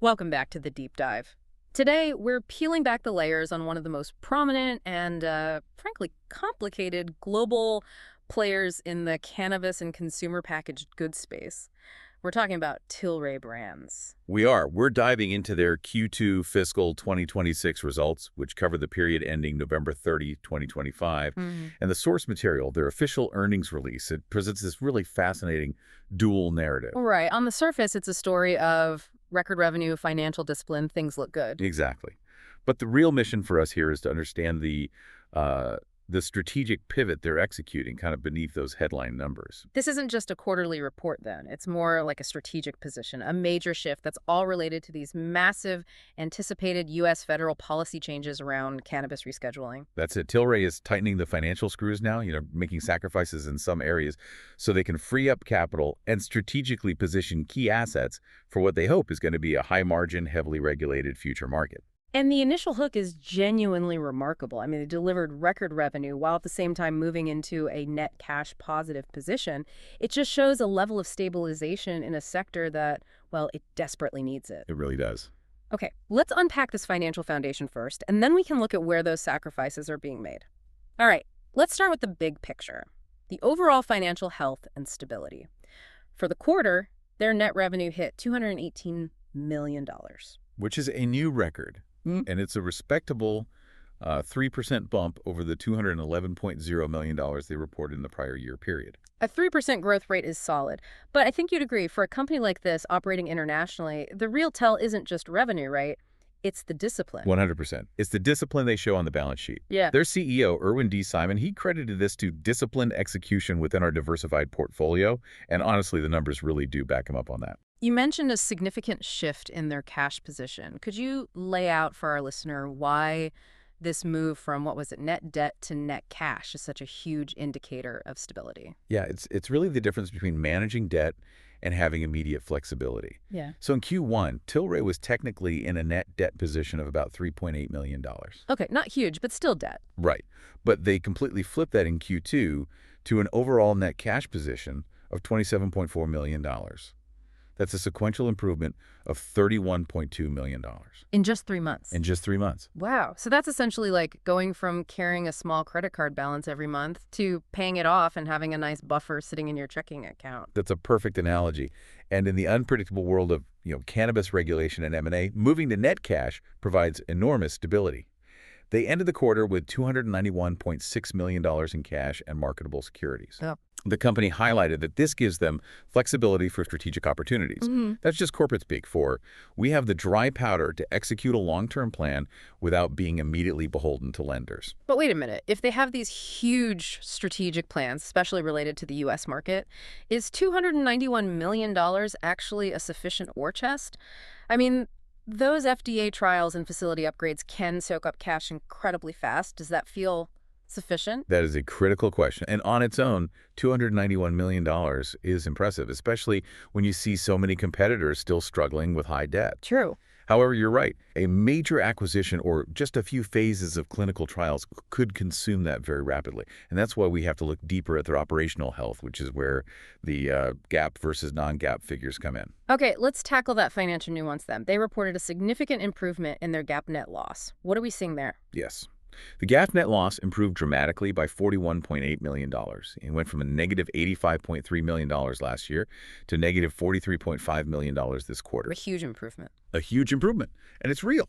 Welcome back to the Deep Dive. Today, we're peeling back the layers on one of the most prominent and, frankly, complicated global players in the cannabis and consumer packaged goods space. We're talking about Tilray brands. We are. We're diving into their Q2 fiscal 2026 results, which cover the period ending November 30, 2025. And the source material, their official earnings release, it presents this really fascinating dual narrative. Right. On the surface, it's a story of record revenue, financial discipline, things look good. Exactly. But the real mission for us here is to understand the strategic pivot they're executing kind of beneath those headline numbers. This isn't just a quarterly report, then. It's more like a strategic position, a major shift that's all related to these massive, anticipated U.S. federal policy changes around cannabis rescheduling. That's it. Tilray is tightening the financial screws now, making sacrifices in some areas so they can free up capital and strategically position key assets for what they hope is going to be a high-margin, heavily regulated future market. And the initial hook is genuinely remarkable. I mean, they delivered record revenue while at the same time moving into a net cash positive position. It just shows a level of stabilization in a sector that, well, it desperately needs it. It really does. Okay, let's unpack this financial foundation first, and then we can look at where those sacrifices are being made. All right, let's start with the big picture, the overall financial health and stability. For the quarter, their net revenue hit $218 million. Which is a new record. And it's a respectable 3% bump over the $211.0 million they reported in the prior year period. A 3% growth rate is solid, but I think you'd agree, for a company like this operating internationally, the real tell isn't just revenue, right? It's the discipline. 100%. It's the discipline they show on the balance sheet. Yeah. Their CEO, Irwin D. Simon, he credited this to disciplined execution within our diversified portfolio, and honestly, the numbers really do back him up on that. You mentioned a significant shift in their cash position. Could you lay out for our listener why this move from, what was it, net debt to net cash is such a huge indicator of stability? Yeah, it's really the difference between managing debt and having immediate flexibility. Yeah. So in Q1, Tilray was technically in a net debt position of about $3.8 million. Okay, not huge, but still debt. Right. But they completely flipped that in Q2 to an overall net cash position of $27.4 million. That's a sequential improvement of $31.2 million. In just 3 months? In just 3 months. Wow. So that's essentially like going from carrying a small credit card balance every month to paying it off and having a nice buffer sitting in your checking account. That's a perfect analogy. And in the unpredictable world of cannabis regulation and M&A, moving to net cash provides enormous stability. They ended the quarter with $291.6 million in cash and marketable securities. Oh. The company highlighted that this gives them flexibility for strategic opportunities. That's just corporate speak for, we have the dry powder to execute a long-term plan without being immediately beholden to lenders. But wait a minute. If they have these huge strategic plans, especially related to the U.S. market, is $291 million actually a sufficient war chest? I mean, those FDA trials and facility upgrades can soak up cash incredibly fast. Does that feel sufficient? That is a critical question. And on its own, $291 million is impressive, especially when you see so many competitors still struggling with high debt. True. However, you're right. A major acquisition or just a few phases of clinical trials could consume that very rapidly. And that's why we have to look deeper at their operational health, which is where the GAAP versus non-GAAP figures come in. Okay, let's tackle that financial nuance then. They reported a significant improvement in their GAAP net loss. What are we seeing there? Yes. The GAAP net loss improved dramatically by $41.8 million. It went from a negative $85.3 million last year to negative $43.5 million this quarter. A huge improvement. A huge improvement, and it's real.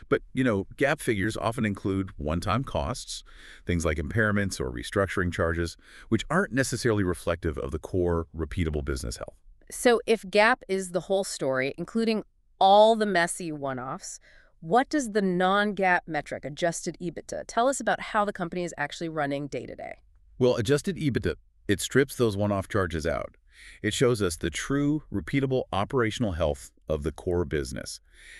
But, GAAP figures often include one-time costs, things like impairments or restructuring charges, which aren't necessarily reflective of the core, repeatable business health. So if GAAP is the whole story, including all the messy one-offs, what does the non-GAAP metric, adjusted EBITDA, tell us about how the company is actually running day-to-day? Well, adjusted EBITDA, it strips those one-off charges out. It shows us the true, repeatable operational health of the core business.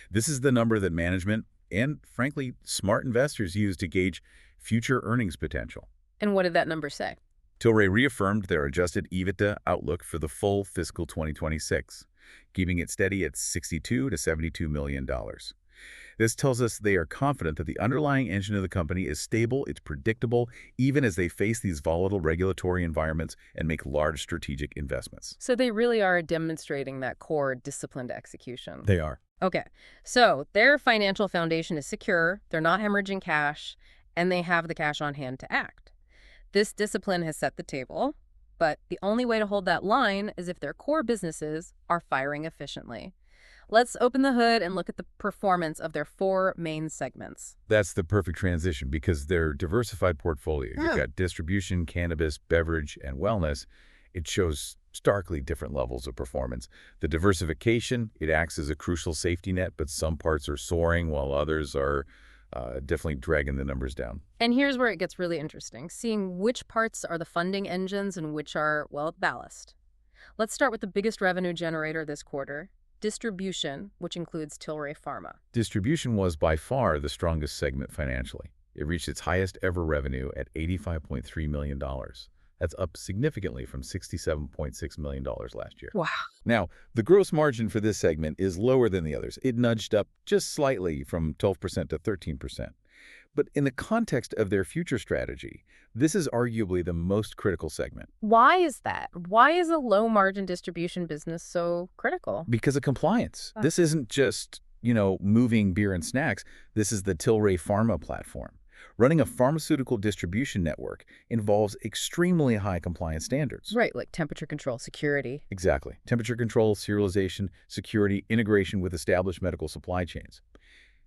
This is the number that management and, frankly, smart investors use to gauge future earnings potential. And what did that number say? Tilray reaffirmed their adjusted EBITDA outlook for the full fiscal 2026, keeping it steady at $62 to $72 million. This tells us they are confident that the underlying engine of the company is stable, it's predictable, even as they face these volatile regulatory environments and make large strategic investments. So they really are demonstrating that core disciplined execution. They are. Okay, so their financial foundation is secure, they're not hemorrhaging cash, and they have the cash on hand to act. This discipline has set the table, but the only way to hold that line is if their core businesses are firing efficiently. Let's open the hood and look at the performance of their four main segments. That's the perfect transition because their diversified portfolio, you've got distribution, cannabis, beverage, and wellness. It shows starkly different levels of performance. The diversification, it acts as a crucial safety net, but some parts are soaring while others are definitely dragging the numbers down. And here's where it gets really interesting, seeing which parts are the funding engines and which are, well, ballast. Let's start with the biggest revenue generator this quarter, distribution, which includes Tilray Pharma. Distribution was by far the strongest segment financially. It reached its highest ever revenue at $85.3 million. That's up significantly from $67.6 million last year. Wow. Now, the gross margin for this segment is lower than the others. It nudged up just slightly from 12% to 13%. But in the context of their future strategy, this is arguably the most critical segment. Why is that? Why is a low-margin distribution business so critical? Because of compliance. This isn't just, moving beer and snacks. This is the Tilray Pharma platform. Running a pharmaceutical distribution network involves extremely high compliance standards. Right, like temperature control, security. Exactly. Temperature control, serialization, security, integration with established medical supply chains.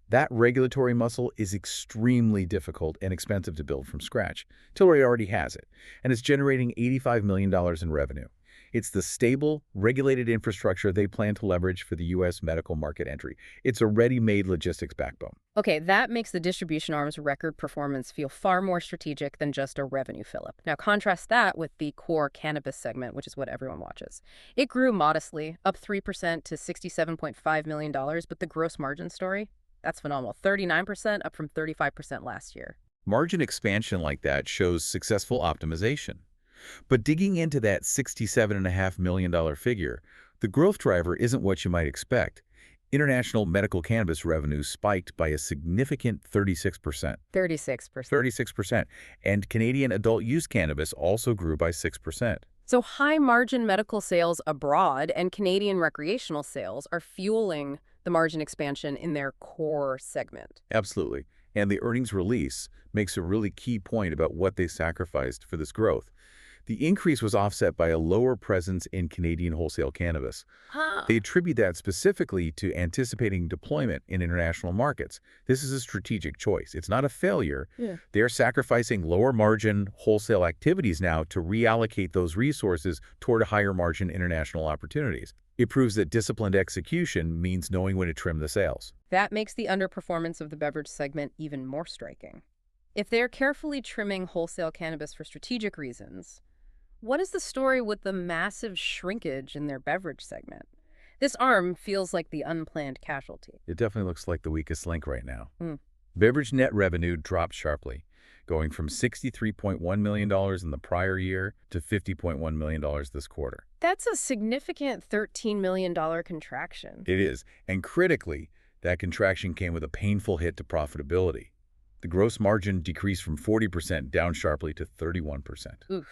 That regulatory muscle is extremely difficult and expensive to build from scratch. Tilray already has it, and it's generating $85 million in revenue. It's the stable, regulated infrastructure they plan to leverage for the U.S. medical market entry. It's a ready-made logistics backbone. Okay, that makes the distribution arm's record performance feel far more strategic than just a revenue fill-up. Now contrast that with the core cannabis segment, which is what everyone watches. It grew modestly, up 3% to $67.5 million, but the gross margin story? That's phenomenal. 39%, up from 35% last year. Margin expansion like that shows successful optimization. But digging into that $67.5 million figure, the growth driver isn't what you might expect. International medical cannabis revenue spiked by a significant 36%. 36%. 36%. And Canadian adult use cannabis also grew by 6%. So high-margin medical sales abroad and Canadian recreational sales are fueling the margin expansion in their core segment. Absolutely. And the earnings release makes a really key point about what they sacrificed for this growth. The increase was offset by a lower presence in Canadian wholesale cannabis. They attribute that specifically to anticipating deployment in international markets. This is a strategic choice. It's not a failure. They're sacrificing lower margin wholesale activities now to reallocate those resources toward higher margin international opportunities. It proves that disciplined execution means knowing when to trim the sails. That makes the underperformance of the beverage segment even more striking. If they're carefully trimming wholesale cannabis for strategic reasons, what is the story with the massive shrinkage in their beverage segment? This arm feels like the unplanned casualty. It definitely looks like the weakest link right now. Beverage net revenue dropped sharply, going from $63.1 million in the prior year to $50.1 million this quarter. That's a significant $13 million contraction. It is. And critically, that contraction came with a painful hit to profitability. The gross margin decreased from 40% down sharply to 31%. Oof.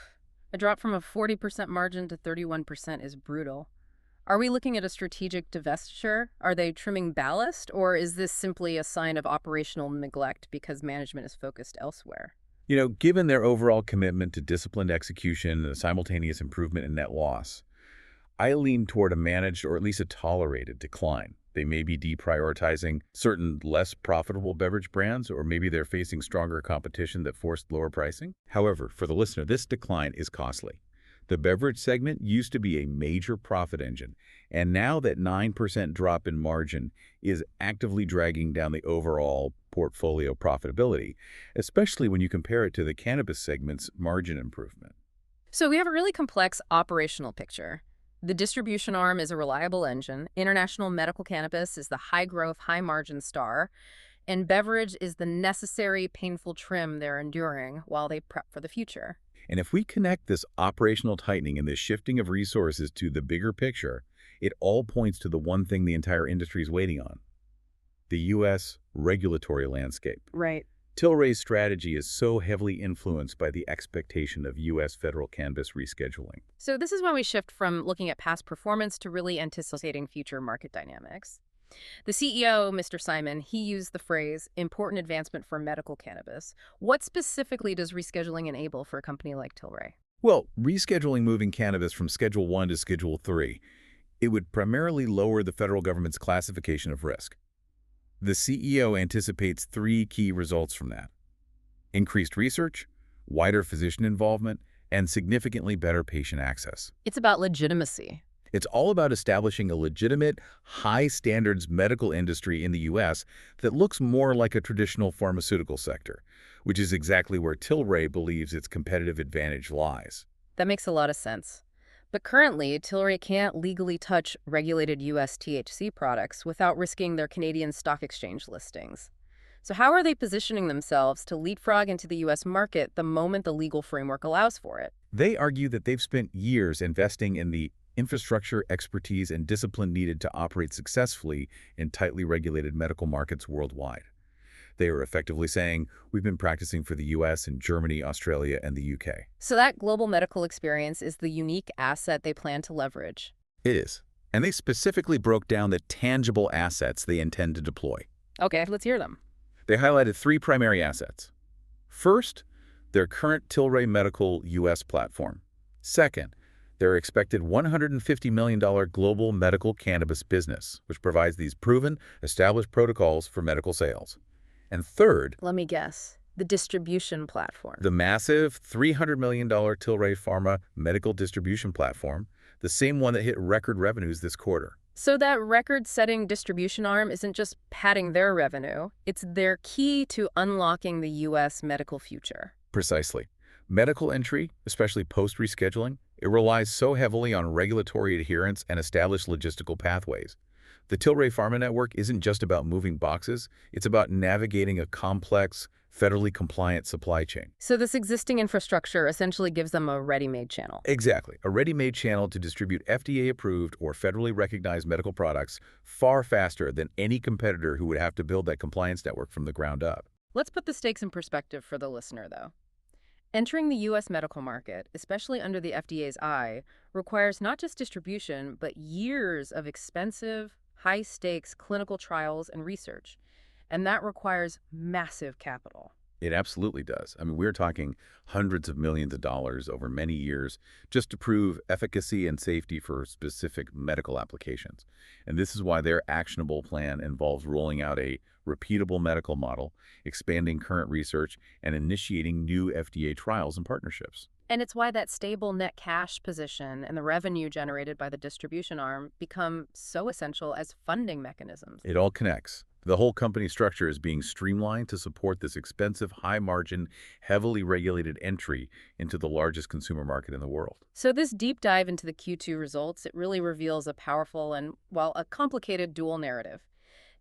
A drop from a 40% margin to 31% is brutal. Are we looking at a strategic divestiture? Are they trimming ballast? Or is this simply a sign of operational neglect because management is focused elsewhere? Given their overall commitment to disciplined execution and a simultaneous improvement in net loss, I lean toward a managed or at least a tolerated decline. They may be deprioritizing certain less profitable beverage brands, or maybe they're facing stronger competition that forced lower pricing. However, for the listener, this decline is costly. The beverage segment used to be a major profit engine, and now that 9% drop in margin is actively dragging down the overall portfolio profitability, especially when you compare it to the cannabis segment's margin improvement. So we have a really complex operational picture. The distribution arm is a reliable engine, international medical cannabis is the high-growth, high-margin star, and beverage is the necessary, painful trim they're enduring while they prep for the future. And if we connect this operational tightening and this shifting of resources to the bigger picture, it all points to the one thing the entire industry is waiting on: the U.S. regulatory landscape. Right. Tilray's strategy is so heavily influenced by the expectation of U.S. federal cannabis rescheduling. So this is when we shift from looking at past performance to really anticipating future market dynamics. The CEO, Mr. Simon, he used the phrase important advancement for medical cannabis. What specifically does rescheduling enable for a company like Tilray? Well, rescheduling moving cannabis from Schedule 1 to Schedule 3, it would primarily lower the federal government's classification of risk. The CEO anticipates three key results from that: increased research, wider physician involvement, and significantly better patient access. It's about legitimacy. It's all about establishing a legitimate, high-standards medical industry in the U.S. that looks more like a traditional pharmaceutical sector, which is exactly where Tilray believes its competitive advantage lies. That makes a lot of sense. But currently, Tilray can't legally touch regulated U.S. THC products without risking their Canadian stock exchange listings. So how are they positioning themselves to leapfrog into the U.S. market the moment the legal framework allows for it? They argue that they've spent years investing in the infrastructure, expertise, and discipline needed to operate successfully in tightly regulated medical markets worldwide. They are effectively saying, we've been practicing for the US and Germany, Australia, and the UK. So that global medical experience is the unique asset they plan to leverage. It is. And they specifically broke down the tangible assets they intend to deploy. Okay, let's hear them. They highlighted three primary assets. First, their current Tilray Medical US platform. Second, their expected $150 million global medical cannabis business, which provides these proven, established protocols for medical sales. And third, Let me guess. The distribution platform. the massive $300 million Tilray Pharma medical distribution platform, the same one that hit record revenues this quarter. So that record-setting distribution arm isn't just padding their revenue, it's their key to unlocking the U.S. medical future. Precisely. Medical entry, especially post-rescheduling, it relies so heavily on regulatory adherence and established logistical pathways. The Tilray Pharma network isn't just about moving boxes, it's about navigating a complex, federally compliant supply chain. So this existing infrastructure essentially gives them a ready-made channel. Exactly. A ready-made channel to distribute FDA-approved or federally recognized medical products far faster than any competitor who would have to build that compliance network from the ground up. Let's put the stakes in perspective for the listener, though. Entering the U.S. medical market, especially under the FDA's eye, requires not just distribution, but years of expensive, high-stakes clinical trials and research. And that requires massive capital. It absolutely does. I mean, we're talking hundreds of millions of dollars over many years just to prove efficacy and safety for specific medical applications. And this is why their actionable plan involves rolling out a repeatable medical model, expanding current research, and initiating new FDA trials and partnerships. And it's why that stable net cash position and the revenue generated by the distribution arm become so essential as funding mechanisms. It all connects. The whole company structure is being streamlined to support this expensive, high-margin, heavily regulated entry into the largest consumer market in the world. So this deep dive into the Q2 results, it really reveals a powerful and, well, a complicated dual narrative.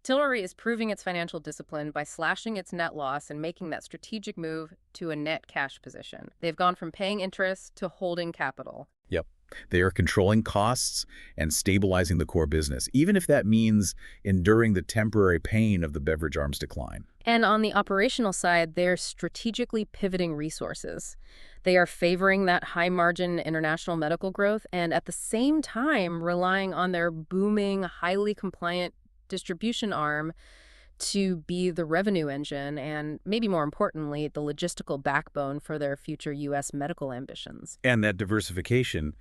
Tilray is proving its financial discipline by slashing its net loss and making that strategic move to a net cash position. They've gone from paying interest to holding capital. Yep. They are controlling costs and stabilizing the core business, even if that means enduring the temporary pain of the beverage arm's decline. And on the operational side, they're strategically pivoting resources. They are favoring that high-margin international medical growth and at the same time relying on their booming, highly compliant distribution arm to be the revenue engine and, maybe more importantly, the logistical backbone for their future U.S. medical ambitions. And that diversification,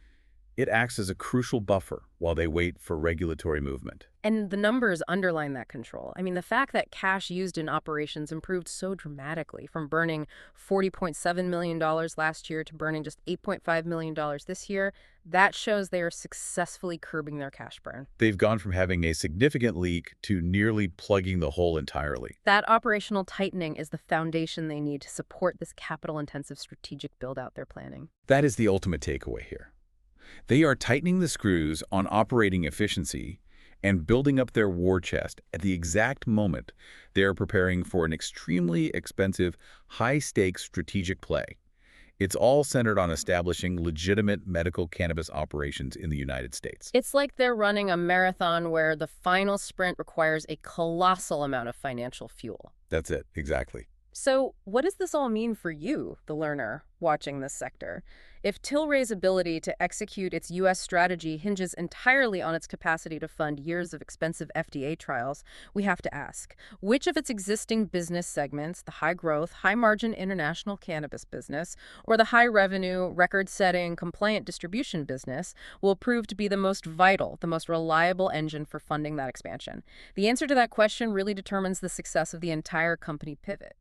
it acts as a crucial buffer while they wait for regulatory movement. And the numbers underline that control. I mean, the fact that cash used in operations improved so dramatically, from burning $40.7 million last year to burning just $8.5 million this year, that shows they are successfully curbing their cash burn. They've gone from having a significant leak to nearly plugging the hole entirely. That operational tightening is the foundation they need to support this capital-intensive strategic build-out they're planning. That is the ultimate takeaway here. They are tightening the screws on operating efficiency and building up their war chest at the exact moment they are preparing for an extremely expensive, high-stakes strategic play. It's all centered on establishing legitimate medical cannabis operations in the United States. It's like they're running a marathon where the final sprint requires a colossal amount of financial fuel. That's it, exactly. So, what does this all mean for you, the learner, watching this sector? If Tilray's ability to execute its U.S. strategy hinges entirely on its capacity to fund years of expensive FDA trials, we have to ask, which of its existing business segments, the high-growth, high-margin international cannabis business, or the high-revenue, record-setting, compliant distribution business, will prove to be the most vital, the most reliable engine for funding that expansion? The answer to that question really determines the success of the entire company pivot.